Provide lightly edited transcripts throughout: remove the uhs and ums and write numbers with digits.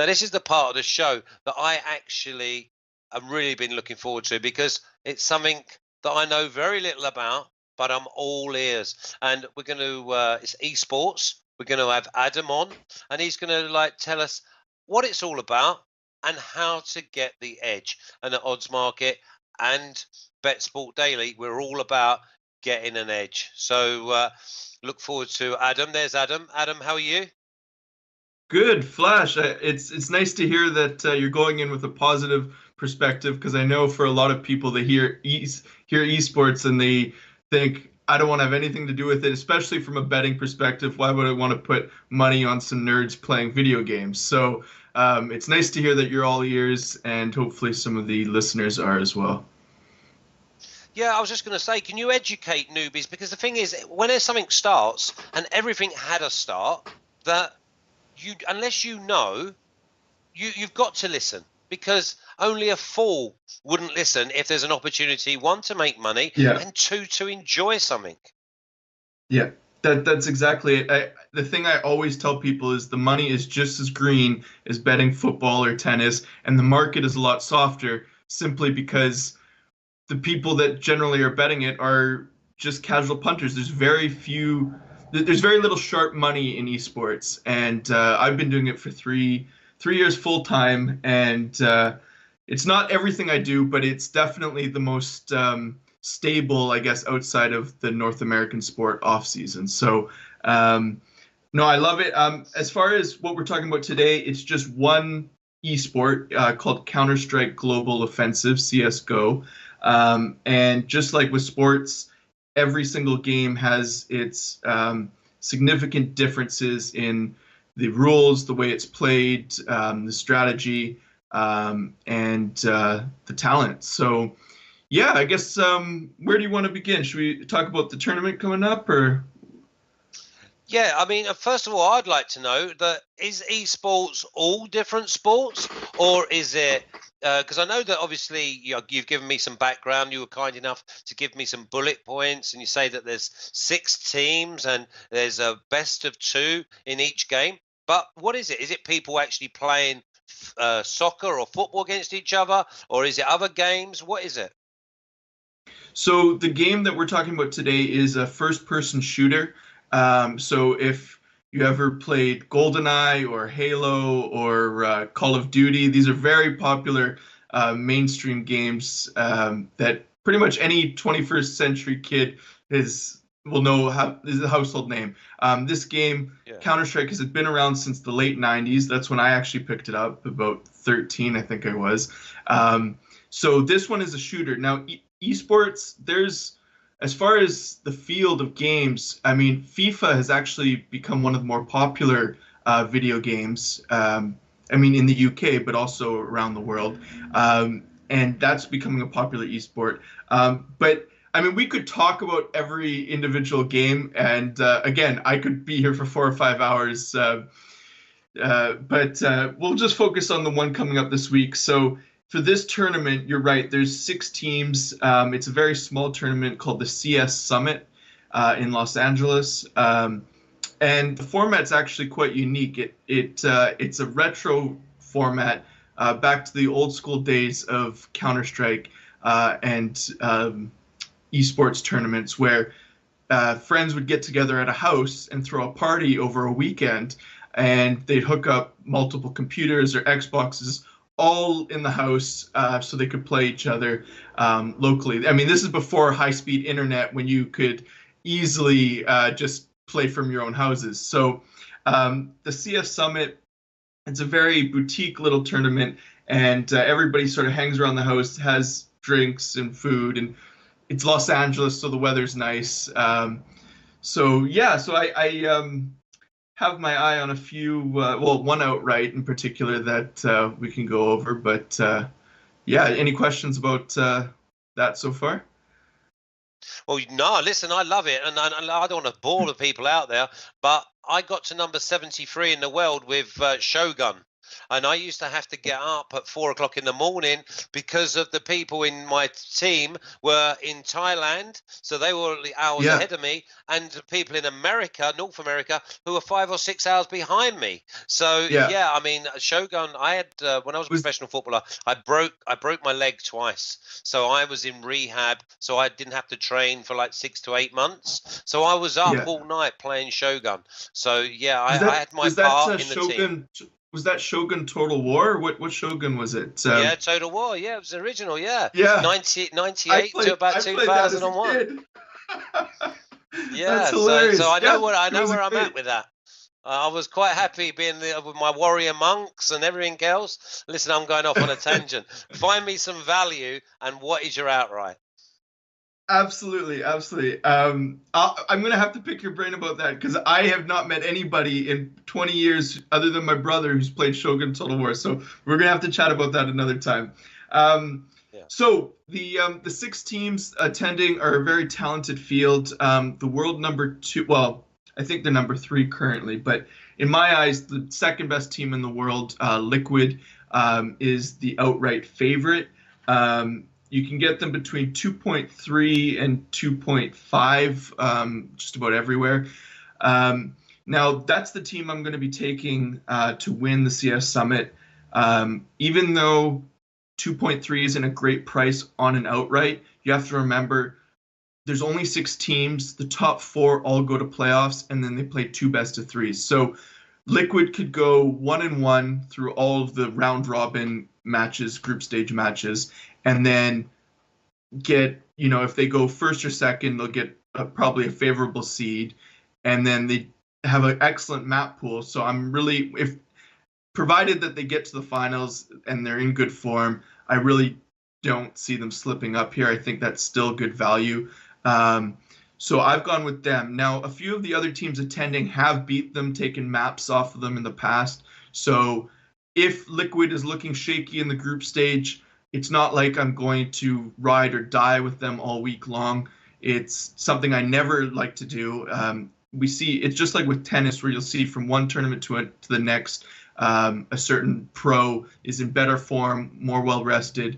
Now, this is the part of the show that I actually have really been looking forward to, because it's something that I know very little about, but I'm all ears. And we're going to, it's esports. We're going to have Adam on, and he's going to tell us what it's all about and how to get the edge. And the odds market and Bet Sport Daily, we're all about getting an edge. So look forward to Adam. There's Adam. Adam, how are you? Good, Flash. It's nice to hear that you're going in with a positive perspective, because I know for a lot of people they hear esports and they think, I don't want to have anything to do with it, especially from a betting perspective. Why would I want to put money on some nerds playing video games? So it's nice to hear that you're all ears, and hopefully some of the listeners are as well. Yeah, I was just going to say, can you educate newbies? Because the thing is, when something starts, and everything had a start, that unless you know, you've got to listen, because only a fool wouldn't listen if there's an opportunity, one, to make money, and two, to enjoy something. Yeah, that's exactly it. The thing I always tell people is the money is just as green as betting football or tennis, and the market is a lot softer, simply because the people that generally are betting it are just casual punters. There's very little sharp money in esports, and I've been doing it for three years full time, and it's not everything I do, but it's definitely the most stable, I guess, outside of the North American sport off season. So no, I love it. As far as what we're talking about today, it's just one esport called Counter-Strike Global Offensive, CSGO. And just like with sports, every single game has its significant differences in the rules, the way it's played, the strategy, and the talent. So, yeah, I guess where do you want to begin? Should we talk about the tournament coming up, or? Yeah, I mean, first of all, I'd like to know that is esports all different sports, or is it? Because I know that obviously you've given me some background. You were kind enough to give me some bullet points, and you say that there's 6 teams and there's a best of 2 in each game. But what is it? Is it people actually playing soccer or football against each other, or is it other games? What is it? So the game that we're talking about today is a first-person shooter. So if you ever played GoldenEye or Halo or Call of Duty, these are very popular mainstream games that pretty much any 21st century kid will know is a household name. This game, Counter-Strike, has been around since the late 90s. That's when I actually picked it up, about 13, I think I was. So this one is a shooter. Now, esports, as far as the field of games, I mean, FIFA has actually become one of the more popular video games. I mean, in the UK, but also around the world. And that's becoming a popular esport. But I mean, we could talk about every individual game, and again, I could be here for 4 or 5 hours. But we'll just focus on the one coming up this week. So for this tournament, you're right, there's 6 teams. It's a very small tournament called the CS Summit in Los Angeles. And the format's actually quite unique. It's a retro format back to the old school days of Counter-Strike and esports tournaments, where friends would get together at a house and throw a party over a weekend, and they'd hook up multiple computers or Xboxes all in the house so they could play each other locally. I mean, this is before high-speed internet, when you could easily just play from your own houses. So the CS Summit, it's a very boutique little tournament, and everybody sort of hangs around the house, has drinks and food, and it's Los Angeles, so the weather's nice. So I have my eye on a few, one outright in particular that we can go over. But yeah, any questions about that so far? Well, no, listen, I love it, and I don't want to bore the people out there, but I got to number 73 in the world with Shogun. and I used to have to get up at 4 o'clock in the morning because of the people in my team were in Thailand, so they were hours Yeah. ahead of me, and people in America, North America, who were 5 or 6 hours behind me. So Yeah. yeah, I mean, Shogun, I had when I was a Was professional footballer, I broke my leg twice, so I was in rehab, so I didn't have to train for like 6 to 8 months. So I was up yeah. all night playing Shogun. So yeah, Was I that had my was that part in the team. Shogun? Was that Shogun Total War? What Shogun was it? Yeah, Total War. Yeah, it was original. Yeah, Yeah, 98 to about I played that as a 2001. kid. That's Yeah, so hilarious. I know Yeah, what I it know was where I'm at great. with that. I was quite happy being with my warrior monks and everything else. Listen, I'm going off on a tangent. Find me some value, and what is your outright? Absolutely, absolutely. I'm gonna have to pick your brain about that because I have not met anybody in 20 years other than my brother who's played Shogun Total War. So we're gonna have to chat about that another time. Um, Yeah. so the 6 teams attending are a very talented field. The world number 2, well, I think they're number 3 currently, but in my eyes, the second best team in the world, Liquid, is the outright favorite. You can get them between 2.3 and 2.5, just about everywhere. Now, that's the team I'm going to be taking to win the CS Summit. Even though 2.3 isn't a great price on an outright, you have to remember there's only 6 teams. The top 4 all go to playoffs, and then they play 2 best of 3s. So Liquid could go 1-1 through all of the round robin matches, group stage matches, and then get, if they go first or second, they'll get probably a favorable seed, and then they have an excellent map pool. So I'm really, if provided that they get to the finals and they're in good form, I really don't see them slipping up here. I think that's still good value. So I've gone with them. Now, a few of the other teams attending have beat them, taken maps off of them in the past. So if Liquid is looking shaky in the group stage, it's not like I'm going to ride or die with them all week long. It's something I never like to do. We see it's just like with tennis, where you'll see from one tournament to the next, a certain pro is in better form, more well rested.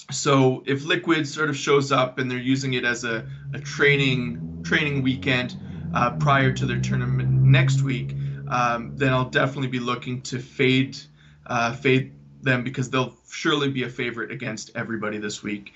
So if Liquid sort of shows up and they're using it as a training weekend prior to their tournament next week, then I'll definitely be looking to fade them because they'll surely be a favorite against everybody this week.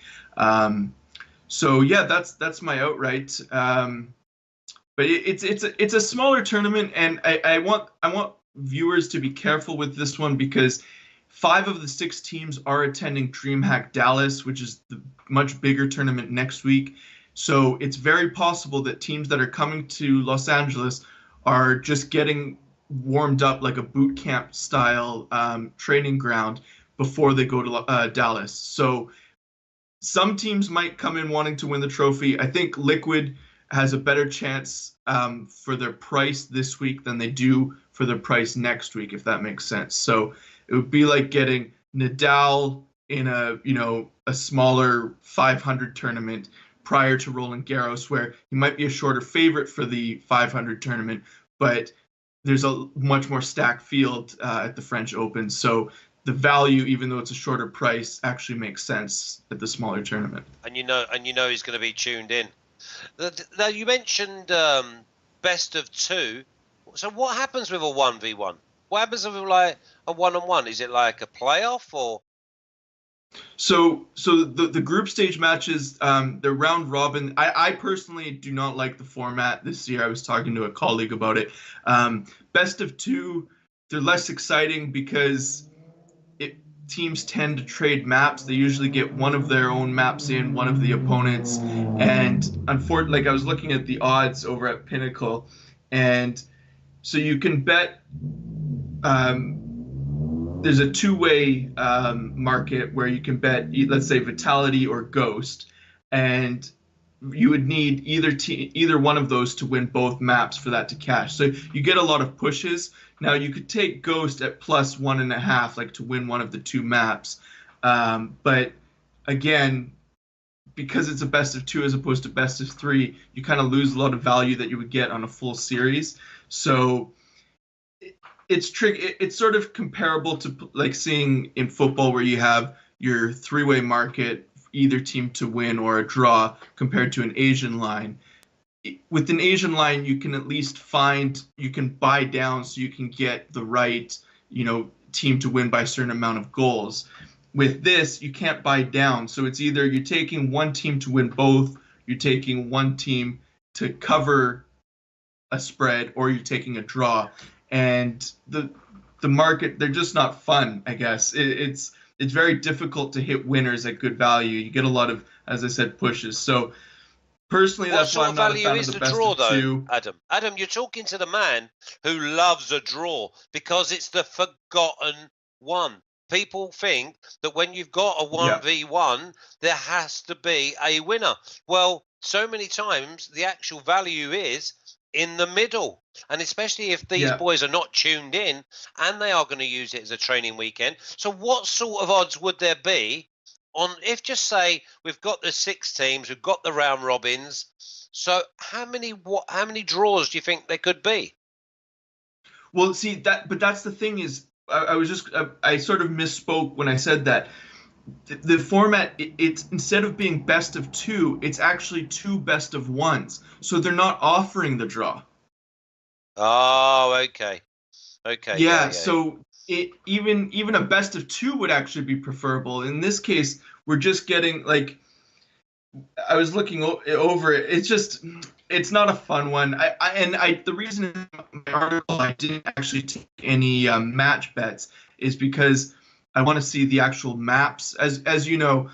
So yeah, that's my outright. But it's a smaller tournament, and I want viewers to be careful with this one because 5 of the 6 teams are attending DreamHack Dallas, which is the much bigger tournament next week. So it's very possible that teams that are coming to Los Angeles are just getting warmed up like a boot camp style training ground before they go to Dallas. So some teams might come in wanting to win the trophy. I think Liquid has a better chance for their price this week than they do for their price next week, if that makes sense. So it would be like getting Nadal in a smaller 500 tournament prior to Roland Garros, where he might be a shorter favorite for the 500 tournament, but there's a much more stacked field at the French Open. So the value, even though it's a shorter price, actually makes sense at the smaller tournament. And he's going to be tuned in. Now you mentioned best of 2. So what happens with a 1v1? What happens with like a 1-on-1? Is it like a playoff or? So the group stage matches, the round robin. I personally do not like the format this year. I was talking to a colleague about it. Best of 2, they're less exciting because teams tend to trade maps. They usually get one of their own maps in, one of the opponents, and unfortunately, like I was looking at the odds over at Pinnacle, and so you can bet. There's a 2-way market where you can bet, let's say, Vitality or Ghost, and you would need either one of those to win both maps for that to cash. So you get a lot of pushes. Now you could take Ghost at plus 1.5, like to win one of the 2 maps. But again, because it's a best of 2 as opposed to best of 3, you kind of lose a lot of value that you would get on a full series. So it's tricky. It's sort of comparable to like seeing in football where you have your three-way market, either team to win or a draw, compared to an Asian line. With an Asian line, you can at least you can buy down so you can get the right, team to win by a certain amount of goals. With this, you can't buy down. So it's either you're taking one team to win both, you're taking one team to cover a spread, or you're taking a draw. And the market, they're just not fun, I guess. It's very difficult to hit winners at good value. You get a lot of, as I said, pushes. So personally, that's why I'm not a fan of the best of two. Adam? Adam, you're talking to the man who loves a draw because it's the forgotten one. People think that when you've got a 1v1, there has to be a winner. Well, so many times the actual value is in the middle. And especially if these boys are not tuned in and they are going to use it as a training weekend. So what sort of odds would there be on if, just say, we've got the 6 teams, we've got the round robins, so how many draws do you think there could be? Well, see, but that's the thing is, I sort of misspoke when I said that. The format, it's instead of being best of 2, it's actually 2 best of 1s. So they're not offering the draw. Oh, okay. Yeah. So even a best of 2 would actually be preferable. In this case, we're just getting like, I was looking over it. It's not a fun one. The reason in my article I didn't actually take any match bets is because I want to see the actual maps. As you know,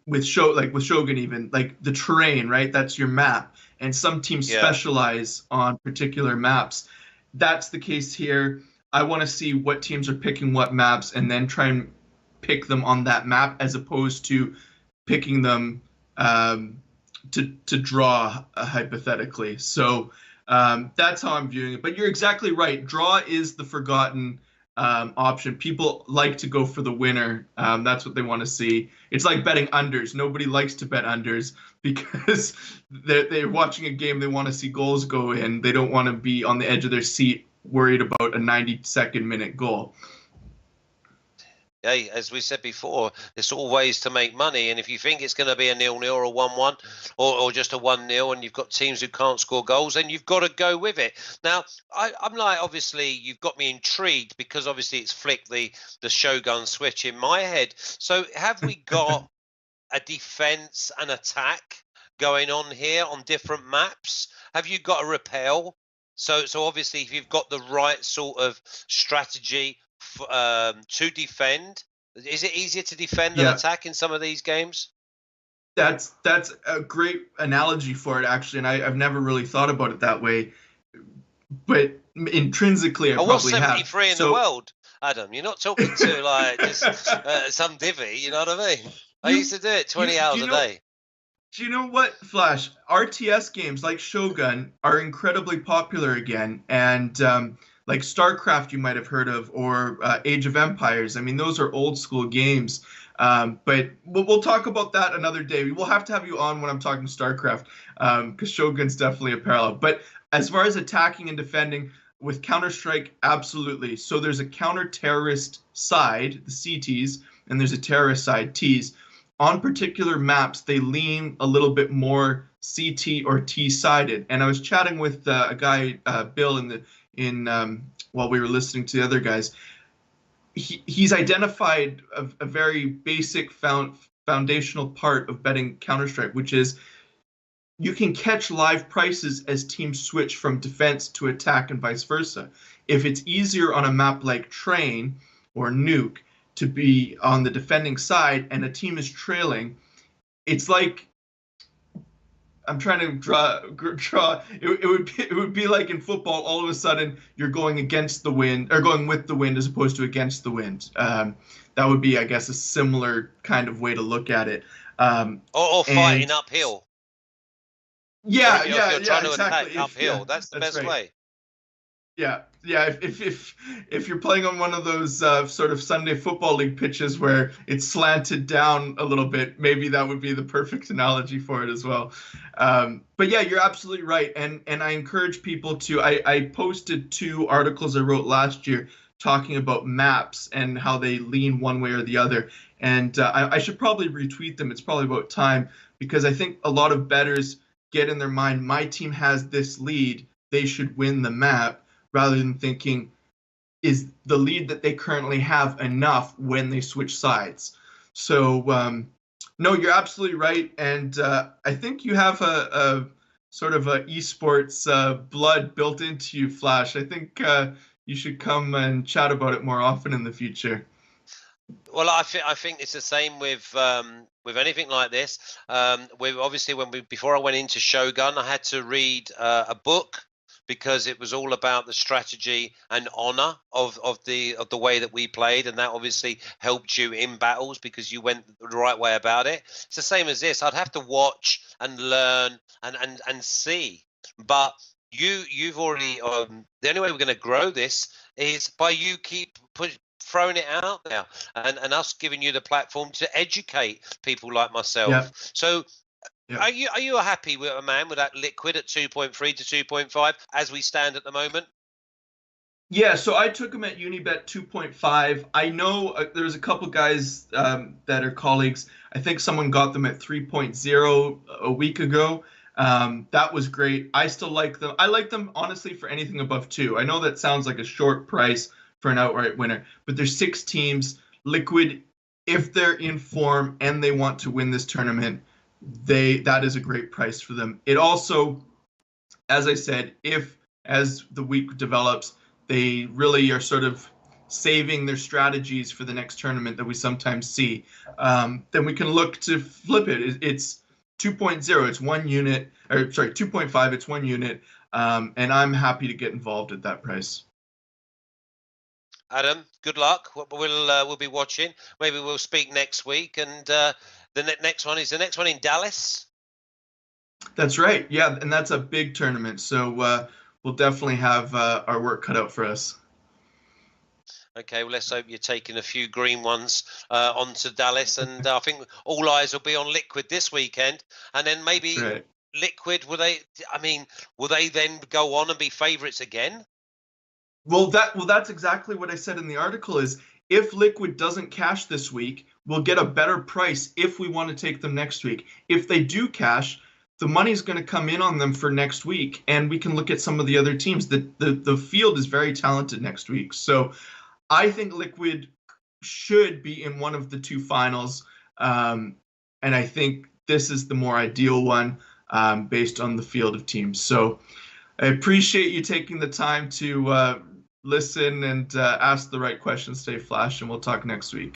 with Shogun, even like the terrain, right? That's your map, and some teams specialize on particular maps. That's the case here. I want to see what teams are picking what maps, and then try and pick them on that map, as opposed to picking them to draw hypothetically. So that's how I'm viewing it. But you're exactly right. Draw is the forgotten option. People like to go for the winner. That's what they want to see. It's like betting unders. Nobody likes to bet unders because they're watching a game. They want to see goals go in. They don't want to be on the edge of their seat worried about a 92nd minute goal. Hey, as we said before, there's all ways to make money, and if you think it's going to be a 0-0 or a 1-1 or just a 1-0, and you've got teams who can't score goals, then you've got to go with it. Now, I'm like, obviously, you've got me intrigued because obviously it's flicked the Shogun switch in my head. So have we got a defense and attack going on here on different maps? Have you got a repel? So obviously, if you've got the right sort of strategy to defend, is it easier to defend than attack in some of these games? That's a great analogy for it, actually, and I've never really thought about it that way. But intrinsically, I probably have. 73 in the world, Adam. You're not talking to like just some divvy. You know what I mean? I used to do it 20 hours a day. Do you know what, Flash? RTS games like Shogun are incredibly popular again, and like StarCraft you might have heard of, or Age of Empires. I mean, those are old school games. But we'll talk about that another day. We'll have to have you on when I'm talking StarCraft, because Shogun's definitely a parallel. But as far as attacking and defending, with Counter-Strike, absolutely. So there's a counter-terrorist side, the CTs, and there's a terrorist side, Ts. On particular maps, they lean a little bit more CT or T-sided. And I was chatting with a guy, Bill, while we were listening to the other guys. He's identified a very basic foundational part of betting Counter-Strike, which is you can catch live prices as teams switch from defense to attack and vice versa. If it's easier on a map like Train or Nuke to be on the defending side and a team is trailing, it's like, I'm trying to draw. It would be like in football. All of a sudden, you're going against the wind, or going with the wind as opposed to against the wind. That would be, I guess, a similar kind of way to look at it. Or fighting uphill. Yeah, you're trying to exactly. attack uphill. That's the best way. Yeah, yeah. If you're playing on one of those sort of Sunday football league pitches where it's slanted down a little bit, maybe that would be the perfect analogy for it as well. But yeah, you're absolutely right, and I encourage people to. I posted 2 articles I wrote last year talking about maps and how they lean one way or the other, and I should probably retweet them. It's probably about time because I think a lot of bettors get in their mind, my team has this lead, they should win the map rather than thinking, is the lead that they currently have enough when they switch sides? So, no, you're absolutely right. And I think you have a sort of a esports blood built into you, Flash. I think you should come and chat about it more often in the future. Well, I think it's the same with anything like this. We obviously when we before I went into Shogun, I had to read a book because it was all about the strategy and honor of the way that we played, and that obviously helped you in battles because you went the right way about it. It's the same as this. I'd have to watch and learn and see, but you've already the only way we're going to grow this is by you keep throwing it out there and us giving you the platform to educate people like Yeah, myself. So yeah. are you happy with a man with that liquid at 2.3 to 2.5 as we stand at the moment? Yeah, so I took him at Unibet 2.5. I know there's a couple guys that are colleagues. I think someone got them at 3.0 a week ago. That was great. I still like them. I like them honestly for anything above 2. I know that sounds like a short price for an outright winner, but there's 6 teams. Liquid, if they're in form and they want to win this tournament, that is a great price for them. It also, as I said, if as the week develops, they really are sort of saving their strategies for the next tournament that we sometimes see, then we can look to flip it. It's 2.0, it's 1 unit, or sorry, 2.5, it's 1 unit, and I'm happy to get involved at that price. Adam, good luck. We'll be watching. Maybe we'll speak next week. And the next one is the next one in Dallas. That's right, yeah, and that's a big tournament, so we'll definitely have our work cut out for us. Okay, well, let's hope you're taking a few green ones on to Dallas, and I think all eyes will be on Liquid this weekend, and then That's maybe right. Liquid. Will they? I mean, will they then go on and be favourites again? That's exactly what I said in the article is if Liquid doesn't cash this week, we'll get a better price if we want to take them next week. If they do cash, the money's going to come in on them for next week, and we can look at some of the other teams. The field is very talented next week. So I think Liquid should be in one of the 2 finals. And I think this is the more ideal one based on the field of teams. So I appreciate you taking the time to listen and ask the right questions today, Flash, and we'll talk next week.